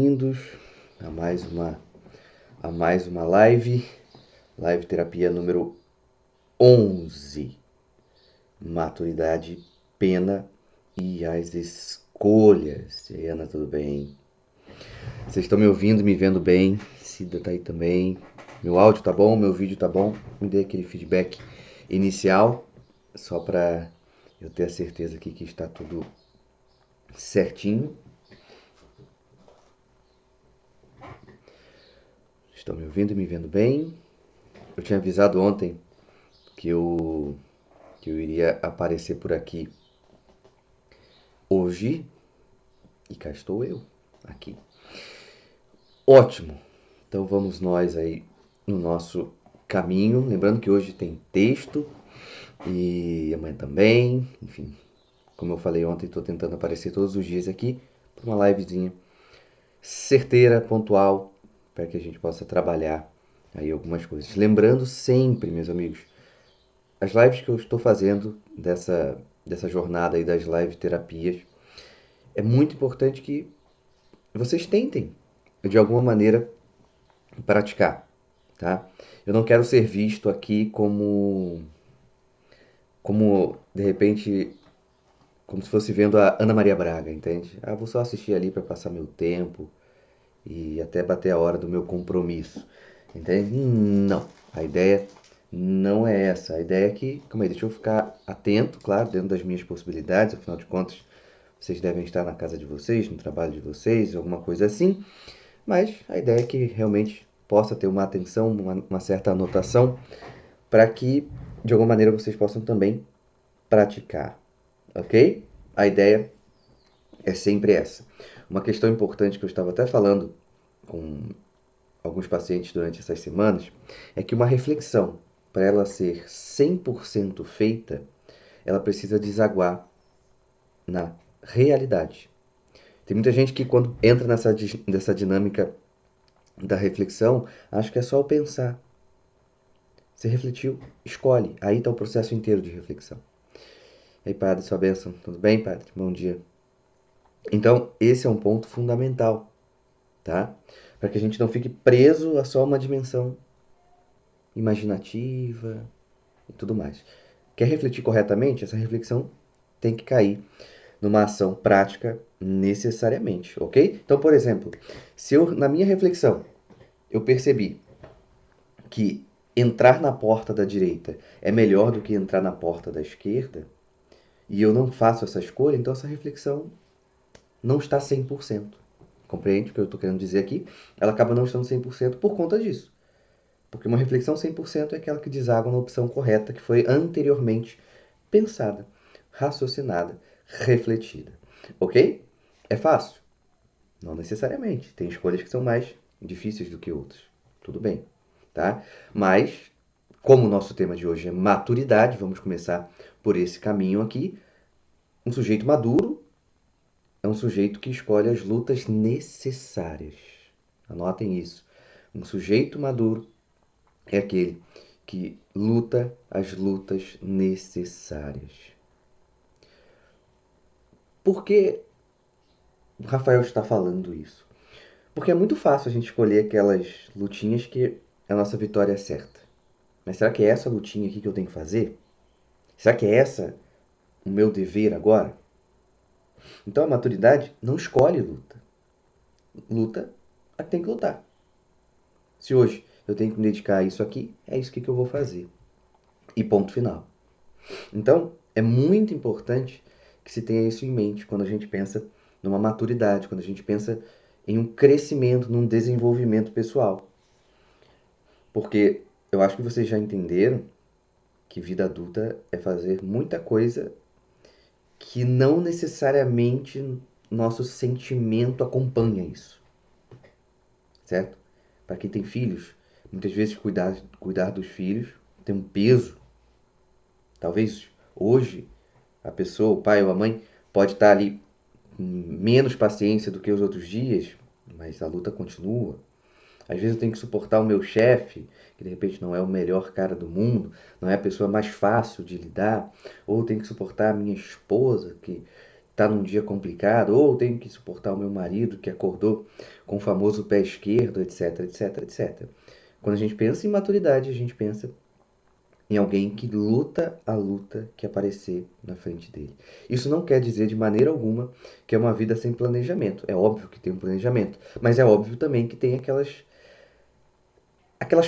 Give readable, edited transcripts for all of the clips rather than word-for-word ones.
Bem-vindos a mais uma live terapia número 11, maturidade, pena e as escolhas. E aí, Ana, tudo bem? Vocês estão me ouvindo, me vendo bem? Cida tá aí também. Meu áudio tá bom? Meu vídeo tá bom? Me dê aquele feedback inicial, só para eu ter a certeza aqui que está tudo certinho. Estão me ouvindo e me vendo bem? Eu tinha avisado ontem que eu iria aparecer por aqui hoje e cá estou eu, aqui. Ótimo! Então vamos nós aí no nosso caminho. Lembrando que hoje tem texto e amanhã também. Enfim, como eu falei ontem, estou tentando aparecer todos os dias aqui para uma livezinha certeira, pontual, para que a gente possa trabalhar aí algumas coisas. Lembrando sempre, meus amigos, as lives que eu estou fazendo dessa jornada aí das live terapias, é muito importante que vocês tentem, de alguma maneira, praticar, tá? Eu não quero ser visto aqui como de repente, como se fosse vendo a Ana Maria Braga, entende? Ah, vou só assistir ali para passar meu tempo e até bater a hora do meu compromisso, entende? Não, a ideia não é essa. A ideia é que, como é, deixa eu ficar atento, claro, dentro das minhas possibilidades, afinal de contas, vocês devem estar na casa de vocês, no trabalho de vocês, alguma coisa assim. Mas a ideia é que realmente possa ter uma atenção, uma certa anotação, para que de alguma maneira vocês possam também praticar, ok? A ideia é sempre essa. Uma questão importante que eu estava até falando com alguns pacientes durante essas semanas é que uma reflexão, para ela ser 100% feita, ela precisa desaguar na realidade. Tem muita gente que quando entra nessa dinâmica da reflexão, acha que é só o pensar. Você refletiu, escolhe. Aí está o processo inteiro de reflexão. E aí, padre, sua bênção. Tudo bem, padre? Bom dia. Então, esse é um ponto fundamental, tá? Para que a gente não fique preso a só uma dimensão imaginativa e tudo mais. Quer refletir corretamente? Essa reflexão tem que cair numa ação prática necessariamente, ok? Então, por exemplo, se eu, na minha reflexão, eu percebi que entrar na porta da direita é melhor do que entrar na porta da esquerda, e eu não faço essa escolha, então essa reflexão não está 100%. Compreende o que eu estou querendo dizer aqui? Ela acaba não estando 100% por conta disso. Porque uma reflexão 100% é aquela que deságua na opção correta, que foi anteriormente pensada, raciocinada, refletida. Ok? É fácil? Não necessariamente. Tem escolhas que são mais difíceis do que outras. Tudo bem, tá? Mas, como o nosso tema de hoje é maturidade, vamos começar por esse caminho aqui. Um sujeito maduro é um sujeito que escolhe as lutas necessárias. Anotem isso. Um sujeito maduro é aquele que luta as lutas necessárias. Por que o Rafael está falando isso? Porque é muito fácil a gente escolher aquelas lutinhas que a nossa vitória é certa. Mas será que é essa lutinha aqui que eu tenho que fazer? Será que é essa o meu dever agora? Então a maturidade não escolhe luta. Luta a que tem que lutar. Se hoje eu tenho que me dedicar a isso aqui, é isso que eu vou fazer. E ponto final. Então, é muito importante que se tenha isso em mente quando a gente pensa numa maturidade, quando a gente pensa em um crescimento, num desenvolvimento pessoal. Porque eu acho que vocês já entenderam que vida adulta é fazer muita coisa que não necessariamente nosso sentimento acompanha isso, certo? Para quem tem filhos, muitas vezes cuidar dos filhos tem um peso. Talvez hoje a pessoa, o pai ou a mãe, pode estar ali com menos paciência do que os outros dias, mas a luta continua. Às vezes eu tenho que suportar o meu chefe, que de repente não é o melhor cara do mundo, não é a pessoa mais fácil de lidar, ou eu tenho que suportar a minha esposa, que tá num dia complicado, ou tenho que suportar o meu marido que acordou com o famoso pé esquerdo, etc, etc, etc. Quando a gente pensa em maturidade, a gente pensa em alguém que luta a luta que aparecer na frente dele. Isso não quer dizer de maneira alguma que é uma vida sem planejamento. É óbvio que tem um planejamento, mas é óbvio também que tem aquelas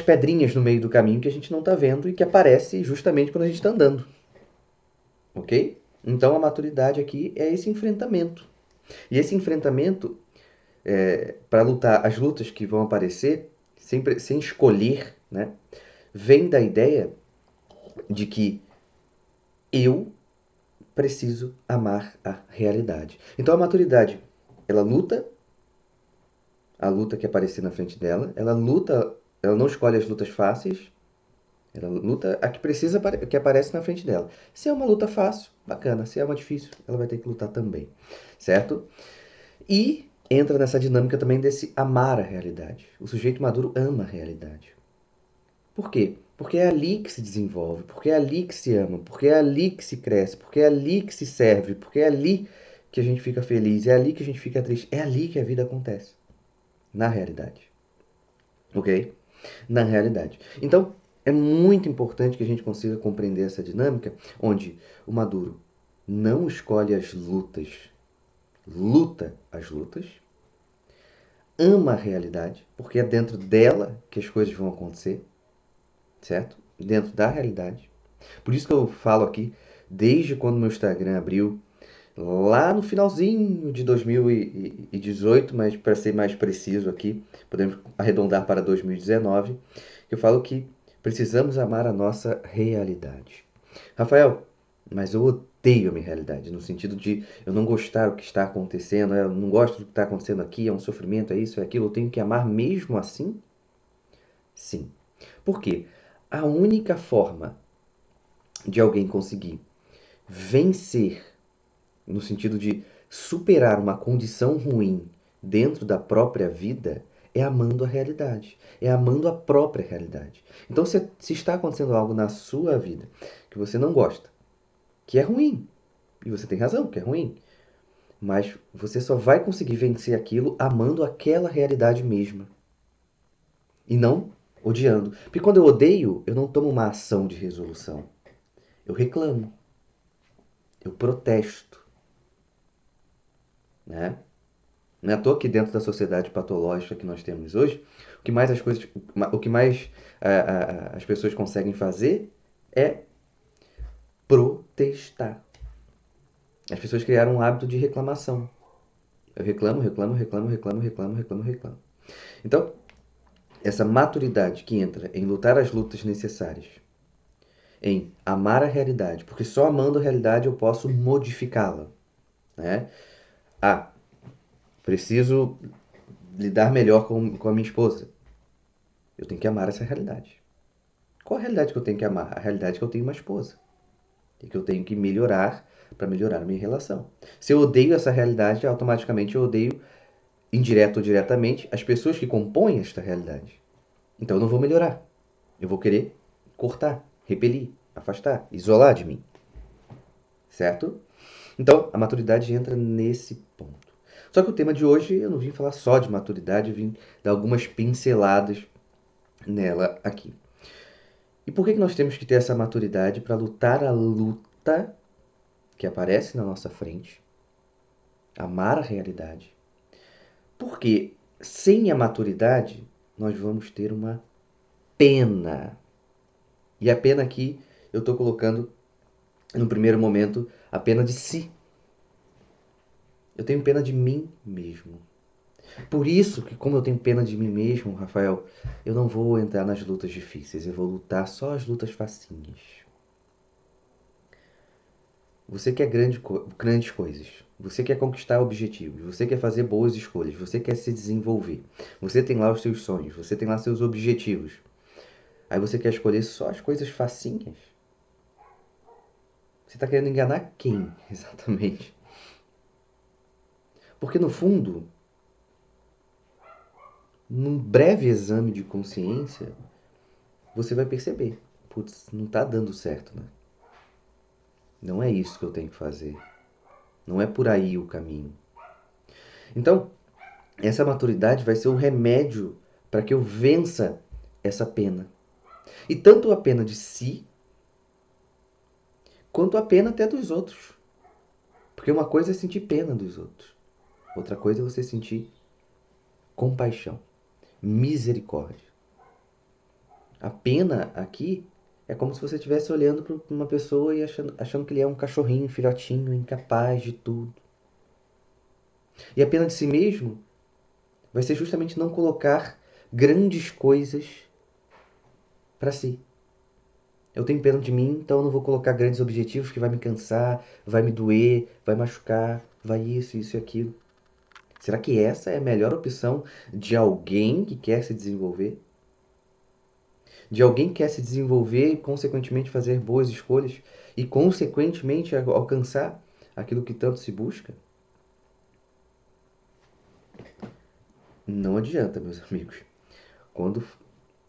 pedrinhas no meio do caminho que a gente não está vendo e que aparece justamente quando a gente está andando, ok? Então a maturidade aqui é esse enfrentamento. E esse enfrentamento, para lutar as lutas que vão aparecer, sem escolher, né, vem da ideia de que eu preciso amar a realidade. Então a maturidade, ela luta a luta que aparecer na frente dela, ela luta, ela não escolhe as lutas fáceis, ela luta a que precisa que aparece na frente dela. Se é uma luta fácil, bacana. Se é uma difícil, ela vai ter que lutar também, certo? E entra nessa dinâmica também desse amar a realidade. O sujeito maduro ama a realidade. Por quê? Porque é ali que se desenvolve, porque é ali que se ama, porque é ali que se cresce, porque é ali que se serve, porque é ali que a gente fica feliz, é ali que a gente fica triste, é ali que a vida acontece. Na realidade. Ok? Na realidade. Então, é muito importante que a gente consiga compreender essa dinâmica, onde o maduro não escolhe as lutas, luta as lutas, ama a realidade, porque é dentro dela que as coisas vão acontecer, certo? Dentro da realidade. Por isso que eu falo aqui, desde quando meu Instagram abriu, lá no finalzinho de 2018, mas para ser mais preciso aqui, podemos arredondar para 2019, eu falo que precisamos amar a nossa realidade. Rafael, mas eu odeio a minha realidade, no sentido de eu não gostar do que está acontecendo, eu não gosto do que está acontecendo aqui, é um sofrimento, é isso, é aquilo, eu tenho que amar mesmo assim? Sim. Por quê? A única forma de alguém conseguir vencer, no sentido de superar uma condição ruim dentro da própria vida, é amando a realidade, é amando a própria realidade. Então, se está acontecendo algo na sua vida que você não gosta, que é ruim, e você tem razão, que é ruim, mas você só vai conseguir vencer aquilo amando aquela realidade mesma e não odiando. Porque quando eu odeio, eu não tomo uma ação de resolução. Eu reclamo, eu protesto, né? Não é à toa que dentro da sociedade patológica que nós temos hoje, o que mais as coisas, o que mais as pessoas conseguem fazer é protestar. As pessoas criaram um hábito de reclamação. Eu reclamo, reclamo, reclamo, reclamo, reclamo, reclamo, reclamo. Então, essa maturidade que entra em lutar as lutas necessárias, em amar a realidade, porque só amando a realidade eu posso modificá-la, né? Ah, preciso lidar melhor com a minha esposa. Eu tenho que amar essa realidade. Qual a realidade que eu tenho que amar? A realidade que eu tenho uma esposa. E que eu tenho que melhorar para melhorar a minha relação. Se eu odeio essa realidade, automaticamente eu odeio, indireto ou diretamente, as pessoas que compõem esta realidade. Então eu não vou melhorar. Eu vou querer cortar, repelir, afastar, isolar de mim. Certo? Então a maturidade entra nesse ponto. Só que o tema de hoje eu não vim falar só de maturidade, eu vim dar algumas pinceladas nela aqui. E por que nós temos que ter essa maturidade para lutar a luta que aparece na nossa frente, amar a realidade? Porque sem a maturidade nós vamos ter uma pena. E a pena aqui eu estou colocando no primeiro momento a pena de si. Eu tenho pena de mim mesmo. Por isso que, como eu tenho pena de mim mesmo, Rafael, eu não vou entrar nas lutas difíceis, eu vou lutar só as lutas facinhas. Você quer grandes coisas. Você quer conquistar objetivos. Você quer fazer boas escolhas. Você quer se desenvolver. Você tem lá os seus sonhos. Você tem lá seus objetivos. Aí você quer escolher só as coisas facinhas? Você está querendo enganar quem, exatamente? Porque no fundo, num breve exame de consciência, você vai perceber. Putz, não está dando certo, né? Não é isso que eu tenho que fazer. Não é por aí o caminho. Então, essa maturidade vai ser o remédio para que eu vença essa pena. E tanto a pena de si, quanto a pena até dos outros. Porque uma coisa é sentir pena dos outros. Outra coisa é você sentir compaixão, misericórdia. A pena aqui é como se você estivesse olhando para uma pessoa e achando que ele é um cachorrinho, filhotinho, incapaz de tudo. E a pena de si mesmo vai ser justamente não colocar grandes coisas para si. Eu tenho pena de mim, então eu não vou colocar grandes objetivos que vai me cansar, vai me doer, vai machucar, vai isso e aquilo. Será que essa é a melhor opção de alguém que quer se desenvolver? De alguém que quer se desenvolver e, consequentemente, fazer boas escolhas e, consequentemente, alcançar aquilo que tanto se busca? Não adianta, meus amigos. Quando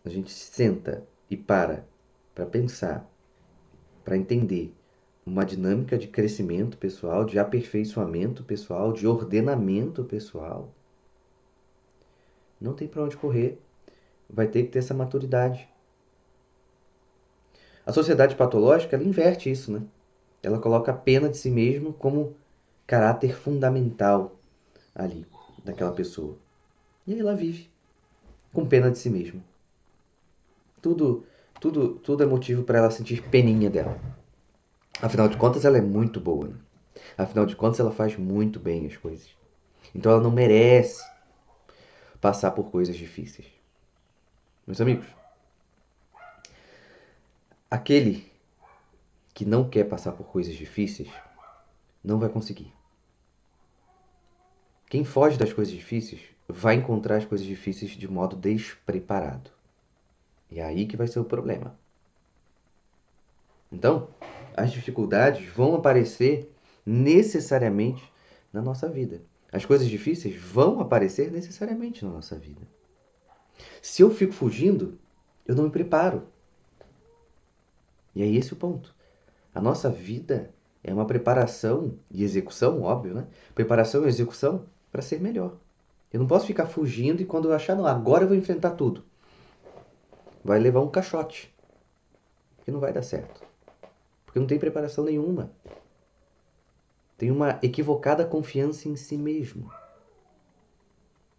a gente senta e para pensar, para entender uma dinâmica de crescimento pessoal, de aperfeiçoamento pessoal, de ordenamento pessoal, não tem para onde correr. Vai ter que ter essa maturidade. A sociedade patológica, ela inverte isso, né? Ela coloca a pena de si mesmo como caráter fundamental ali daquela pessoa. E aí ela vive com pena de si mesma. Tudo, tudo é motivo para ela sentir peninha dela. Afinal de contas, ela é muito boa, né? Afinal de contas, ela faz muito bem as coisas. Então ela não merece passar por coisas difíceis. Meus amigos, aquele que não quer passar por coisas difíceis não vai conseguir. Quem foge das coisas difíceis vai encontrar as coisas difíceis de modo despreparado. E é aí que vai ser o problema. Então, as dificuldades vão aparecer necessariamente na nossa vida. As coisas difíceis vão aparecer necessariamente na nossa vida. Se eu fico fugindo, eu não me preparo. E é esse o ponto. A nossa vida é uma preparação e execução, óbvio, né? Preparação e execução para ser melhor. Eu não posso ficar fugindo e quando eu achar, não, agora eu vou enfrentar tudo. Vai levar um caixote. Que não vai dar certo. Porque não tem preparação nenhuma. Tem uma equivocada confiança em si mesmo.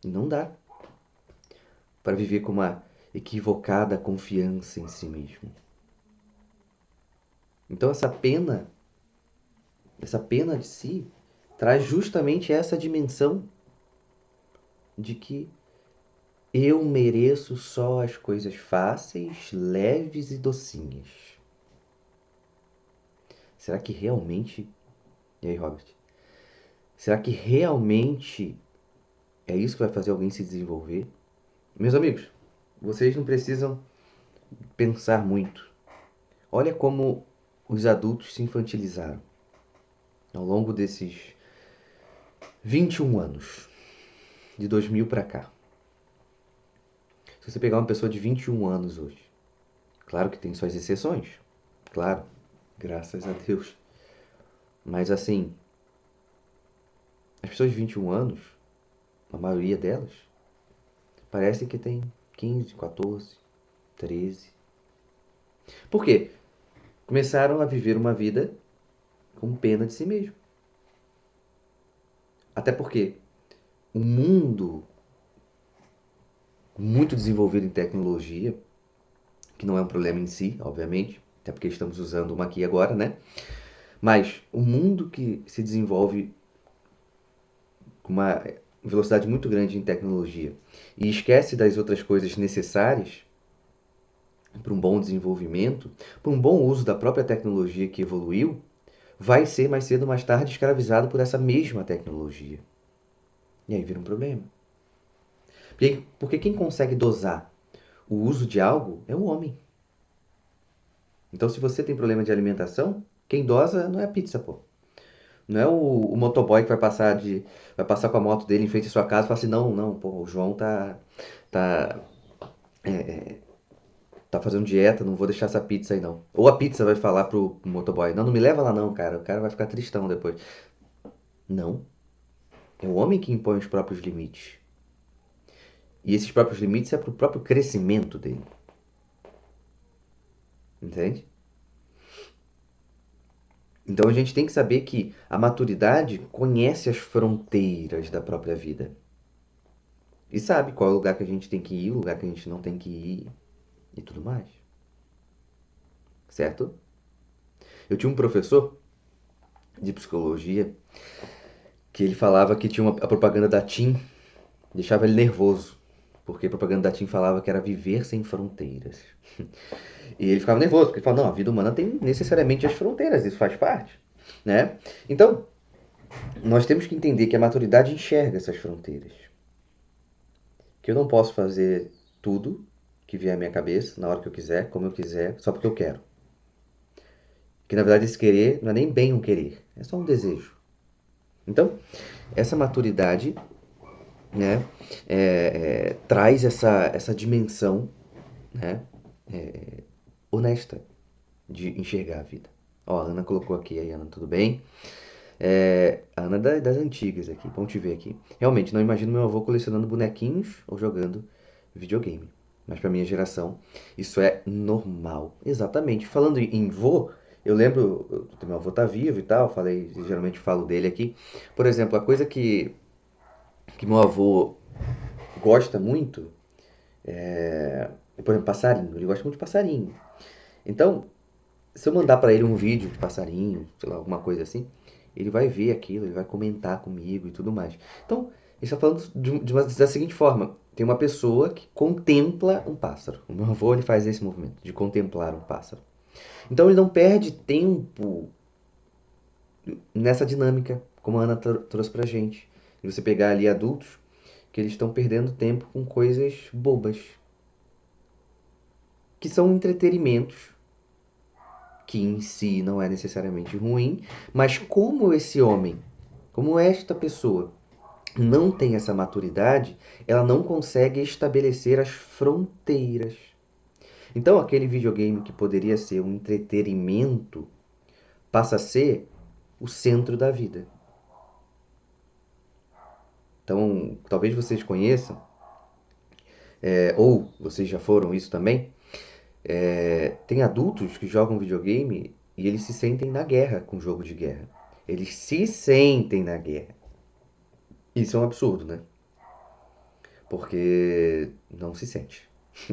E não dá para viver com uma equivocada confiança em si mesmo. Então essa pena de si, traz justamente essa dimensão de que eu mereço só as coisas fáceis, leves e docinhas. Será que realmente... E aí, Robert? Será que realmente é isso que vai fazer alguém se desenvolver? Meus amigos, vocês não precisam pensar muito. Olha como os adultos se infantilizaram ao longo desses 21 anos, de 2000 para cá. Se você pegar uma pessoa de 21 anos hoje, claro que tem suas exceções, claro, graças a Deus. Mas assim, as pessoas de 21 anos, a maioria delas, parece que tem 15, 14, 13. Por quê? Começaram a viver uma vida com pena de si mesmo. Até porque o mundo muito desenvolvido em tecnologia, que não é um problema em si, obviamente, até porque estamos usando uma aqui agora, né? Mas o mundo que se desenvolve com uma velocidade muito grande em tecnologia e esquece das outras coisas necessárias para um bom desenvolvimento, para um bom uso da própria tecnologia que evoluiu, vai ser mais cedo ou mais tarde escravizado por essa mesma tecnologia. E aí vira um problema. Porque quem consegue dosar o uso de algo é o homem. Então, se você tem problema de alimentação, quem dosa não é a pizza, pô. Não é o motoboy que vai passar com a moto dele em frente à sua casa e fala assim, não, pô, o João tá, tá fazendo dieta, não vou deixar essa pizza aí não. Ou a pizza vai falar pro motoboy, não me leva lá não, cara, o cara vai ficar tristão depois. Não. É o homem que impõe os próprios limites. E esses próprios limites é para o próprio crescimento dele. Entende? Então a gente tem que saber que a maturidade conhece as fronteiras da própria vida. E sabe qual é o lugar que a gente tem que ir, o lugar que a gente não tem que ir e tudo mais. Certo? Eu tinha um professor de psicologia que ele falava que tinha a propaganda da TIM, deixava ele nervoso. Porque a propaganda da TIM falava que era viver sem fronteiras. E ele ficava nervoso, porque ele falava, não, a vida humana tem necessariamente as fronteiras, isso faz parte. Né? Então, nós temos que entender que a maturidade enxerga essas fronteiras. Que eu não posso fazer tudo que vier à minha cabeça, na hora que eu quiser, como eu quiser, só porque eu quero. Que na verdade esse querer não é nem bem um querer, é só um desejo. Então, essa maturidade, né, traz essa dimensão, né, honesta de enxergar a vida. Ó, a Ana colocou aqui, aí Ana, tudo bem? A Ana das antigas aqui, vamos te ver aqui. Realmente, não imagino meu avô colecionando bonequinhos ou jogando videogame. Mas para minha geração, isso é normal. Exatamente. Falando em vô, eu lembro, meu avô tá vivo e tal, falei, geralmente falo dele aqui. Por exemplo, a coisa que meu avô gosta muito por exemplo, passarinho. Ele gosta muito de passarinho. Então, se eu mandar para ele um vídeo de passarinho, sei lá, alguma coisa assim, ele vai ver aquilo, ele vai comentar comigo e tudo mais. Então, ele está falando da seguinte forma: tem uma pessoa que contempla um pássaro. O meu avô ele faz esse movimento de contemplar um pássaro. Então, ele não perde tempo nessa dinâmica, como a Ana trouxe pra gente. E você pegar ali adultos que eles estão perdendo tempo com coisas bobas, que são entretenimentos que em si não é necessariamente ruim, mas como esse homem, como esta pessoa não tem essa maturidade, ela não consegue estabelecer as fronteiras. Então, aquele videogame que poderia ser um entretenimento passa a ser o centro da vida. Então, talvez vocês conheçam, ou vocês já foram isso também, tem adultos que jogam videogame e eles se sentem na guerra com jogo de guerra. Eles se sentem na guerra. Isso é um absurdo, né? Porque não se sente.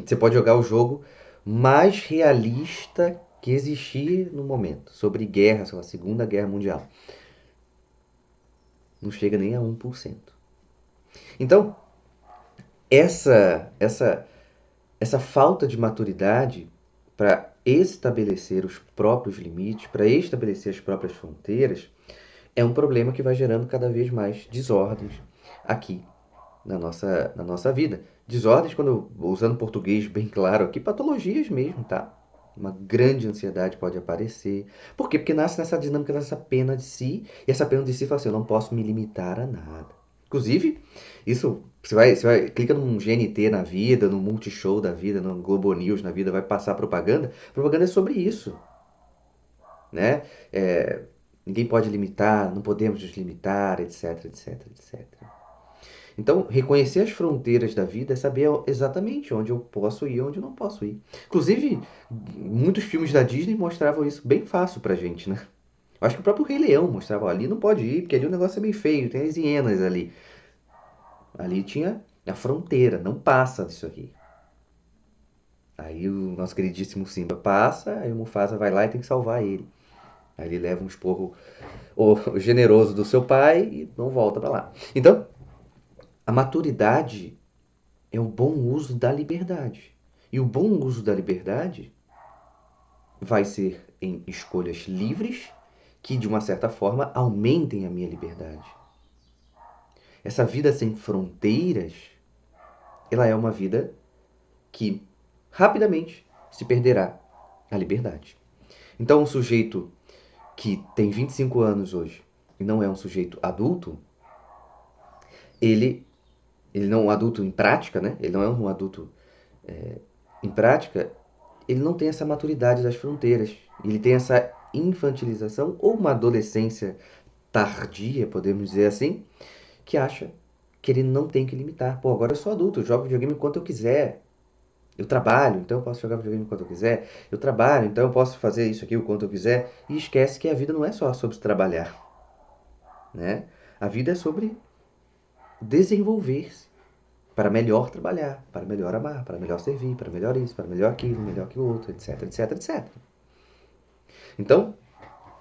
Você pode jogar o jogo mais realista que existir no momento, sobre guerra, sei lá, Segunda Guerra Mundial. Não chega nem a 1%. Então, essa falta de maturidade para estabelecer os próprios limites, para estabelecer as próprias fronteiras, é um problema que vai gerando cada vez mais desordens aqui na nossa vida. Desordens, quando usando português bem claro aqui, patologias mesmo, tá? Uma grande ansiedade pode aparecer. Por quê? Porque nasce nessa dinâmica dessa pena de si, e essa pena de si fala assim, eu não posso me limitar a nada. Inclusive, isso, você vai, clica num GNT na vida, no Multishow da vida, no Globo News na vida, vai passar propaganda. Propaganda é sobre isso, né? É, ninguém pode limitar, não podemos nos limitar, etc, etc, etc. Então, reconhecer as fronteiras da vida é saber exatamente onde eu posso ir e onde eu não posso ir. Inclusive, muitos filmes da Disney mostravam isso bem fácil pra gente, né? Eu acho que o próprio Rei Leão mostrava, ó, ali não pode ir, porque ali o negócio é meio feio, tem as hienas ali. Ali tinha a fronteira, não passa disso aqui. Aí o nosso queridíssimo Simba passa, aí o Mufasa vai lá e tem que salvar ele. Aí ele leva um esporro generoso do seu pai e não volta pra lá. Então, a maturidade é o bom uso da liberdade. E o bom uso da liberdade vai ser em escolhas livres que, de uma certa forma, aumentem a minha liberdade. Essa vida sem fronteiras, ela é uma vida que rapidamente se perderá a liberdade. Então, um sujeito que tem 25 anos hoje e não é um sujeito adulto, ele, ele não é um adulto em prática, né? Ele não é um adulto em prática, ele não tem essa maturidade das fronteiras. Ele tem essa infantilização ou uma adolescência tardia, podemos dizer assim, que acha que ele não tem que limitar. Pô, agora eu sou adulto, eu jogo videogame enquanto eu quiser. Eu trabalho, então eu posso jogar videogame enquanto eu quiser. Eu trabalho, então eu posso fazer isso aqui o quanto eu quiser. E esquece que a vida não é só sobre trabalhar, né? A vida é sobre desenvolver-se para melhor trabalhar, para melhor amar, para melhor servir, para melhor isso, para melhor aquilo outro, etc, etc, etc. Então,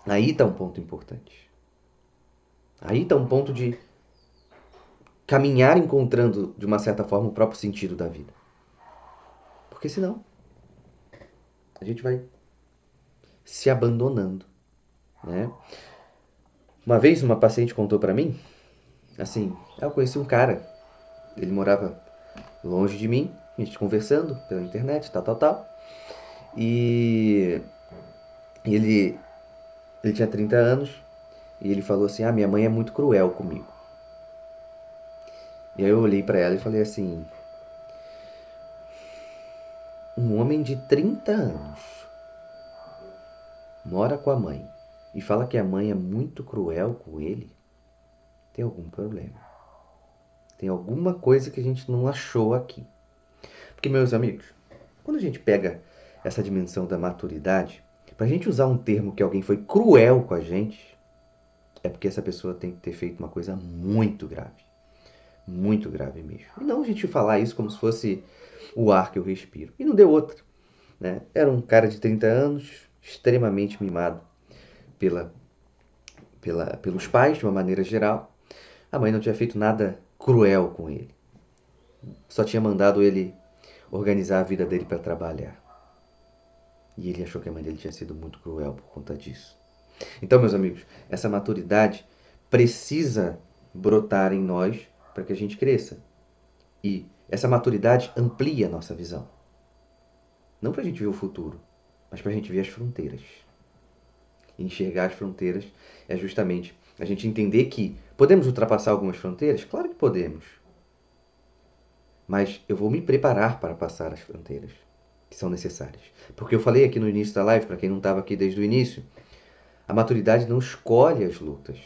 aí está um ponto importante. Aí está um ponto de caminhar encontrando, de uma certa forma, o próprio sentido da vida. Porque senão, a gente vai se abandonando, né? Uma vez uma paciente contou para mim, assim, eu conheci um cara, ele morava longe de mim, a gente conversando pela internet, tal, tal, tal. E ele tinha 30 anos e ele falou assim: "Ah, minha mãe é muito cruel comigo". E aí eu olhei para ela e falei assim: "Um homem de 30 anos mora com a mãe e fala que a mãe é muito cruel com ele, tem algum problema. Tem alguma coisa que a gente não achou aqui". Porque, meus amigos, quando a gente pega essa dimensão da maturidade, pra gente usar um termo que alguém foi cruel com a gente, é porque essa pessoa tem que ter feito uma coisa muito grave mesmo. E não a gente falar isso como se fosse o ar que eu respiro. E não deu outra, né? Era um cara de 30 anos, extremamente mimado pela, pelos pais, de uma maneira geral. A mãe não tinha feito nada cruel com ele. Só tinha mandado ele organizar a vida dele para trabalhar. E ele achou que a mãe dele tinha sido muito cruel por conta disso. Então, meus amigos, essa maturidade precisa brotar em nós para que a gente cresça. E essa maturidade amplia a nossa visão. Não para a gente ver o futuro, mas para a gente ver as fronteiras. E enxergar as fronteiras é justamente a gente entender que podemos ultrapassar algumas fronteiras? Claro que podemos. Mas eu vou me preparar para passar as fronteiras que são necessárias. Porque eu falei aqui no início da live, para quem não estava aqui desde o início, a maturidade não escolhe as lutas.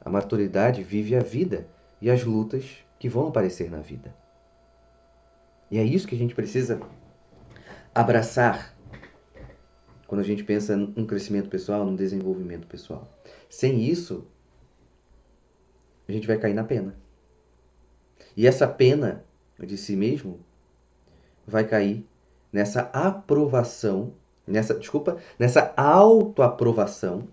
A maturidade vive a vida e as lutas que vão aparecer na vida. E é isso que a gente precisa abraçar quando a gente pensa num crescimento pessoal, num desenvolvimento pessoal. Sem isso, a gente vai cair na pena. E essa pena de si mesmo vai cair nessa aprovação, nessa autoaprovação,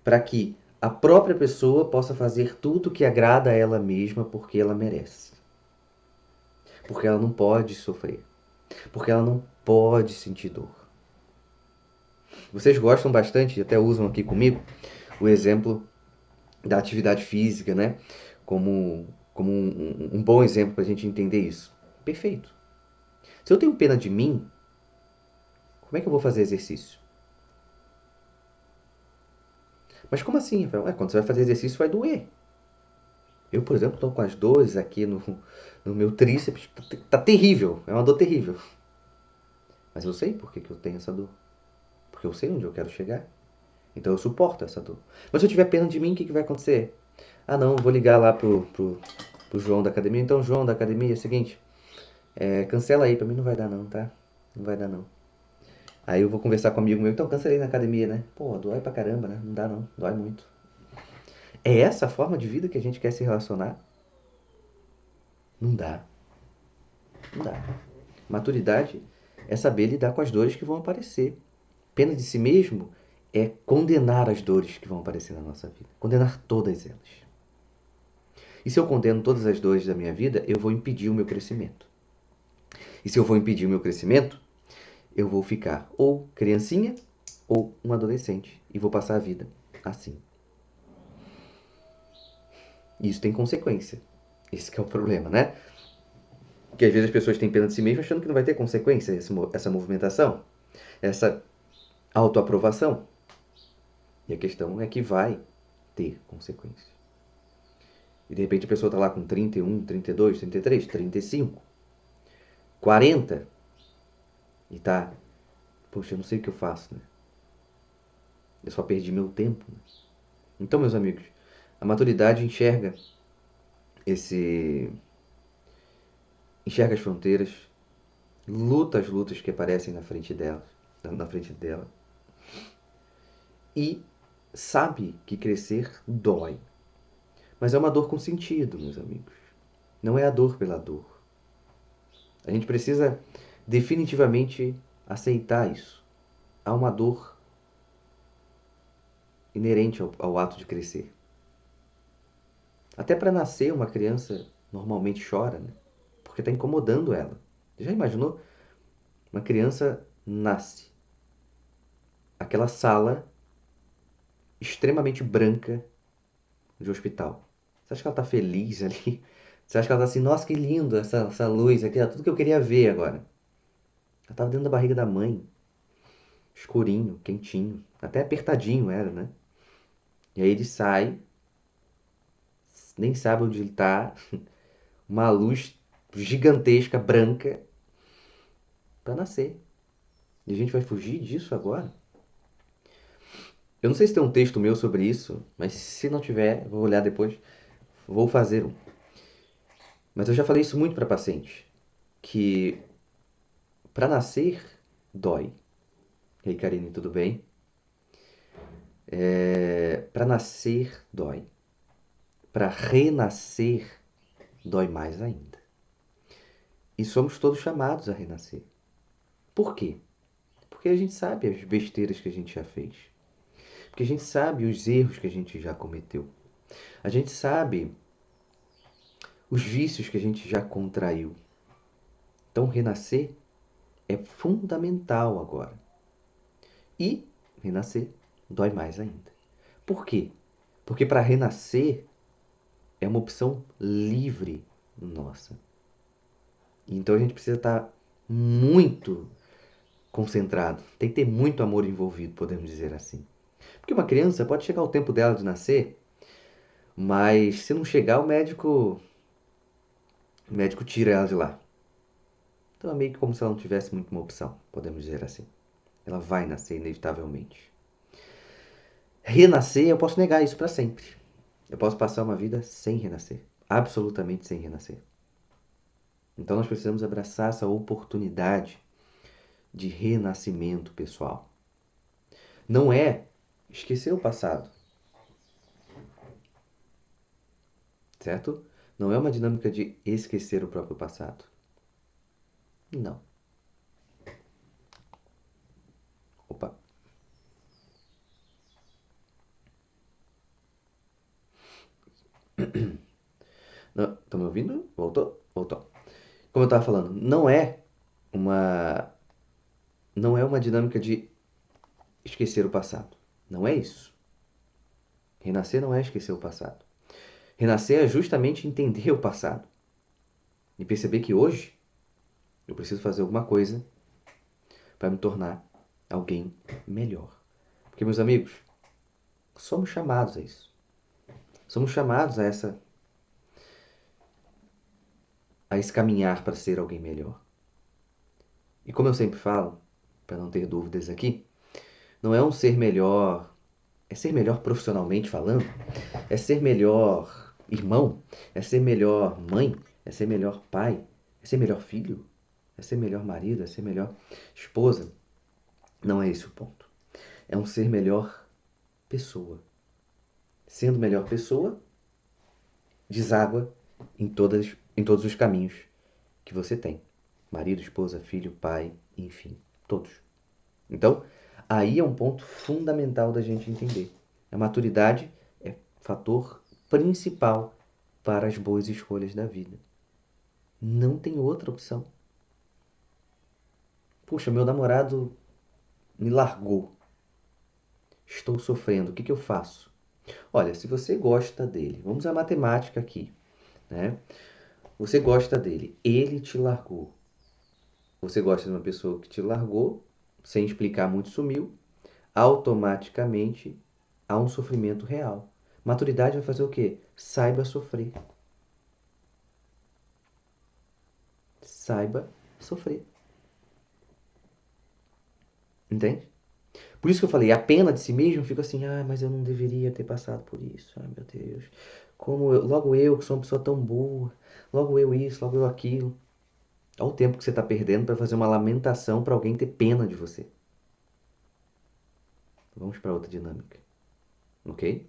para que a própria pessoa possa fazer tudo que agrada a ela mesma porque ela merece. Porque ela não pode sofrer. Porque ela não pode sentir dor. Vocês gostam bastante, até usam aqui comigo, o exemplo da atividade física, né? Como um bom exemplo para a gente entender isso. Perfeito. Se eu tenho pena de mim, como é que eu vou fazer exercício? Mas como assim, Rafael? Quando você vai fazer exercício vai doer. Eu, por exemplo, estou com as dores aqui no meu tríceps. Tá terrível. É uma dor terrível. Mas eu sei por que eu tenho essa dor. Porque eu sei onde eu quero chegar. Então eu suporto essa dor. Mas se eu tiver pena de mim, o que vai acontecer? Ah não, vou ligar lá pro João da academia. Então, João da academia, é o seguinte, cancela aí, pra mim não vai dar não, tá? Não vai dar não. Aí eu vou conversar com um amigo meu, então cancelei na academia, né? Pô, dói pra caramba, né? Não dá não, dói muito. É essa a forma de vida que a gente quer se relacionar? Não dá, não dá. Maturidade é saber lidar com as dores que vão aparecer. Pena de si mesmo é condenar as dores que vão aparecer na nossa vida. Condenar todas elas. E se eu condeno todas as dores da minha vida, eu vou impedir o meu crescimento. E se eu vou impedir o meu crescimento, eu vou ficar ou criancinha ou um adolescente. E vou passar a vida assim. E isso tem consequência. Esse que é o problema, né? Porque às vezes as pessoas têm pena de si mesmas achando que não vai ter consequência essa movimentação, essa autoaprovação. E a questão é que vai ter consequência. E de repente a pessoa está lá com 31, 32, 33, 35, 40 e tá, poxa, eu não sei o que eu faço, né? Eu só perdi meu tempo. Né? Então, meus amigos, a maturidade esse enxerga as fronteiras, luta as lutas que aparecem na frente dela e sabe que crescer dói. Mas é uma dor com sentido, meus amigos. Não é a dor pela dor. A gente precisa definitivamente aceitar isso. Há uma dor inerente ao ato de crescer. Até para nascer, uma criança normalmente chora, né? Porque está incomodando ela. Já imaginou? Uma criança nasce. Aquela sala extremamente branca de hospital. Você acha que ela está feliz ali? Você acha que ela está assim, nossa, que lindo essa luz aqui, é tudo que eu queria ver agora. Ela estava dentro da barriga da mãe, escurinho, quentinho, até apertadinho era, né? E aí ele sai, nem sabe onde ele está, uma luz gigantesca, branca, para nascer. E a gente vai fugir disso agora? Eu não sei se tem um texto meu sobre isso, mas se não tiver, vou olhar depois, vou fazer um. Mas eu já falei isso muito para paciente, que para nascer dói. E aí, Karine, tudo bem? Para nascer dói. Para renascer dói mais ainda. E somos todos chamados a renascer. Por quê? Porque a gente sabe as besteiras que a gente já fez. Porque a gente sabe os erros que a gente já cometeu. A gente sabe os vícios que a gente já contraiu. Então, renascer é fundamental agora. E renascer dói mais ainda. Por quê? Porque para renascer é uma opção livre nossa. Então a gente precisa estar muito concentrado. Tem que ter muito amor envolvido, podemos dizer assim. Porque uma criança pode chegar o tempo dela de nascer, mas se não chegar, o médico tira ela de lá. Então é meio que como se ela não tivesse muito uma opção, podemos dizer assim. Ela vai nascer inevitavelmente. Renascer, eu posso negar isso para sempre. Eu posso passar uma vida sem renascer, absolutamente sem renascer. Então nós precisamos abraçar essa oportunidade de renascimento pessoal. Não é esquecer o passado, certo? Não é uma dinâmica de esquecer o próprio passado. Não. Opa. Estão me ouvindo? Voltou? Voltou. Como eu estava falando, uma não é uma dinâmica de esquecer o passado. Não é isso. Renascer não é esquecer o passado. Renascer é justamente entender o passado e perceber que hoje eu preciso fazer alguma coisa para me tornar alguém melhor. Porque, meus amigos, somos chamados a isso. Somos chamados a esse caminhar para ser alguém melhor. E como eu sempre falo, para não ter dúvidas aqui, não é um ser melhor, é ser melhor profissionalmente falando, é ser melhor irmão, é ser melhor mãe, é ser melhor pai, é ser melhor filho, é ser melhor marido, é ser melhor esposa. Não é esse o ponto. É um ser melhor pessoa. Sendo melhor pessoa, deságua em todos os caminhos que você tem. Marido, esposa, filho, pai, enfim, todos. Então, aí é um ponto fundamental da gente entender. A maturidade é fator principal para as boas escolhas da vida. Não tem outra opção. Puxa, meu namorado me largou. Estou sofrendo. O que eu faço? Olha, se você gosta dele, vamos à matemática aqui, né? Você gosta dele, ele te largou. Você gosta de uma pessoa que te largou, sem explicar muito sumiu, automaticamente há um sofrimento real. Maturidade vai fazer o quê? Saiba sofrer. Saiba sofrer. Entende? Por isso que eu falei, a pena de si mesmo, eu fico assim, ah, mas eu não deveria ter passado por isso. Ai, meu Deus. Logo eu, que sou uma pessoa tão boa. Logo eu isso, logo eu aquilo. Olha o tempo que você está perdendo para fazer uma lamentação para alguém ter pena de você. Vamos para outra dinâmica, ok?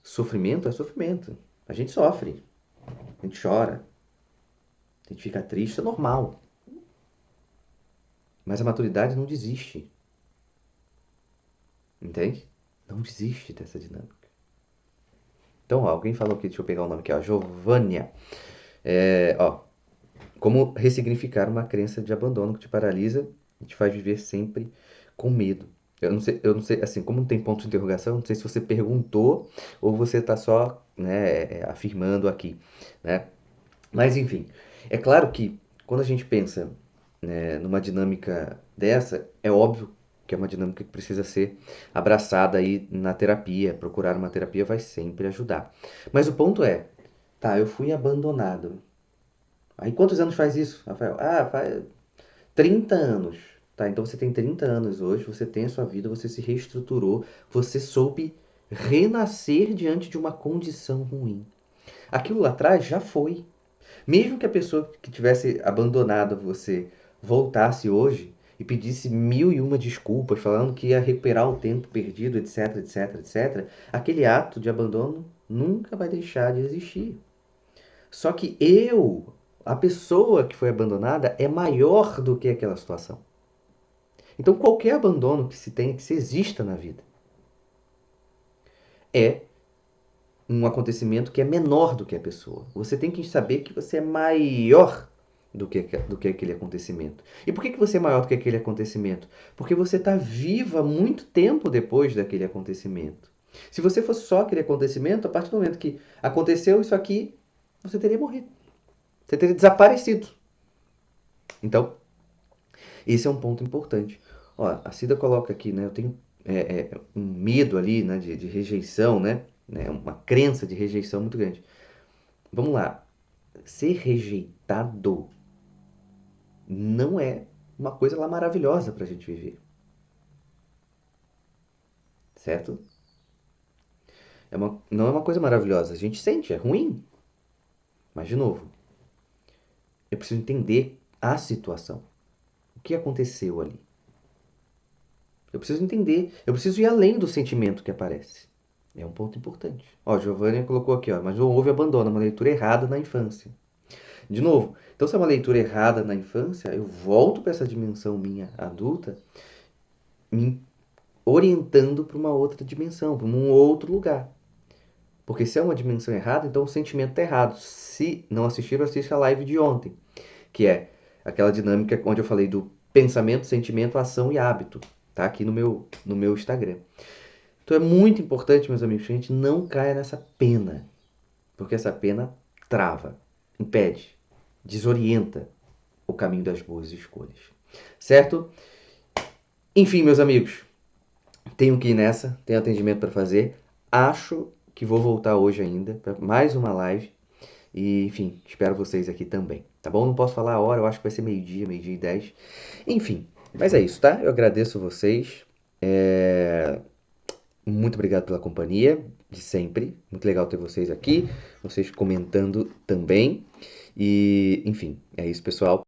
Sofrimento é sofrimento. A gente sofre, a gente chora, a gente fica triste, é normal. Mas a maturidade não desiste, entende? Não desiste dessa dinâmica. Então, ó, alguém falou aqui, deixa eu pegar o nome aqui, ó, Giovânia. Ó, como ressignificar uma crença de abandono que te paralisa e te faz viver sempre com medo. Eu não sei, assim, como não tem ponto de interrogação, não sei se você perguntou ou você está só, né, afirmando aqui, né? Mas enfim, é claro que quando a gente pensa, né, numa dinâmica dessa, é óbvio que é uma dinâmica que precisa ser abraçada aí na terapia. Procurar uma terapia vai sempre ajudar. Mas o ponto é, tá, eu fui abandonado. Aí quantos anos faz isso, Rafael? Ah, faz 30 anos. Tá, então você tem 30 anos hoje, você tem a sua vida, você se reestruturou, você soube renascer diante de uma condição ruim. Aquilo lá atrás já foi. Mesmo que a pessoa que tivesse abandonado você voltasse hoje e pedisse mil e uma desculpas, falando que ia recuperar o tempo perdido, etc, etc, etc, aquele ato de abandono nunca vai deixar de existir. Só que a pessoa que foi abandonada, é maior do que aquela situação. Então, qualquer abandono que se tenha, que se exista na vida, é um acontecimento que é menor do que a pessoa. Você tem que saber que você é maior do que aquele acontecimento. E por que você é maior do que aquele acontecimento? Porque você está viva muito tempo depois daquele acontecimento. Se você fosse só aquele acontecimento, a partir do momento que aconteceu isso aqui, você teria morrido. Você teria desaparecido. Então, esse é um ponto importante. Ó, a Cida coloca aqui, né? Eu tenho um medo ali, né? De rejeição, né? Uma crença de rejeição muito grande. Vamos lá. Ser rejeitado não é uma coisa lá maravilhosa pra gente viver, certo? Não é uma coisa maravilhosa. A gente sente, é ruim. Mas, de novo, eu preciso entender a situação. O que aconteceu ali? Eu preciso entender. Eu preciso ir além do sentimento que aparece. É um ponto importante. Ó, Giovanni colocou aqui, ó, mas não houve abandono, uma leitura errada na infância. De novo, então se é uma leitura errada na infância, eu volto para essa dimensão minha adulta, me orientando para uma outra dimensão, para um outro lugar. Porque se é uma dimensão errada, então o sentimento está errado. Se não assistiram, assista a live de ontem, que é aquela dinâmica onde eu falei do pensamento, sentimento, ação e hábito. Tá aqui no meu Instagram. Então é muito importante, meus amigos, que a gente não caia nessa pena. Porque essa pena trava, impede, desorienta o caminho das boas escolhas. Certo? Enfim, meus amigos, tenho que ir nessa, tenho atendimento para fazer. Acho que vou voltar hoje ainda para mais uma live. E, enfim, espero vocês aqui também. Tá bom? Não posso falar a hora, eu acho que vai ser meio-dia e 10. Enfim, mas é isso, tá? Eu agradeço vocês. Muito obrigado pela companhia de sempre. Muito legal ter vocês aqui, vocês comentando também. E, enfim, é isso, pessoal.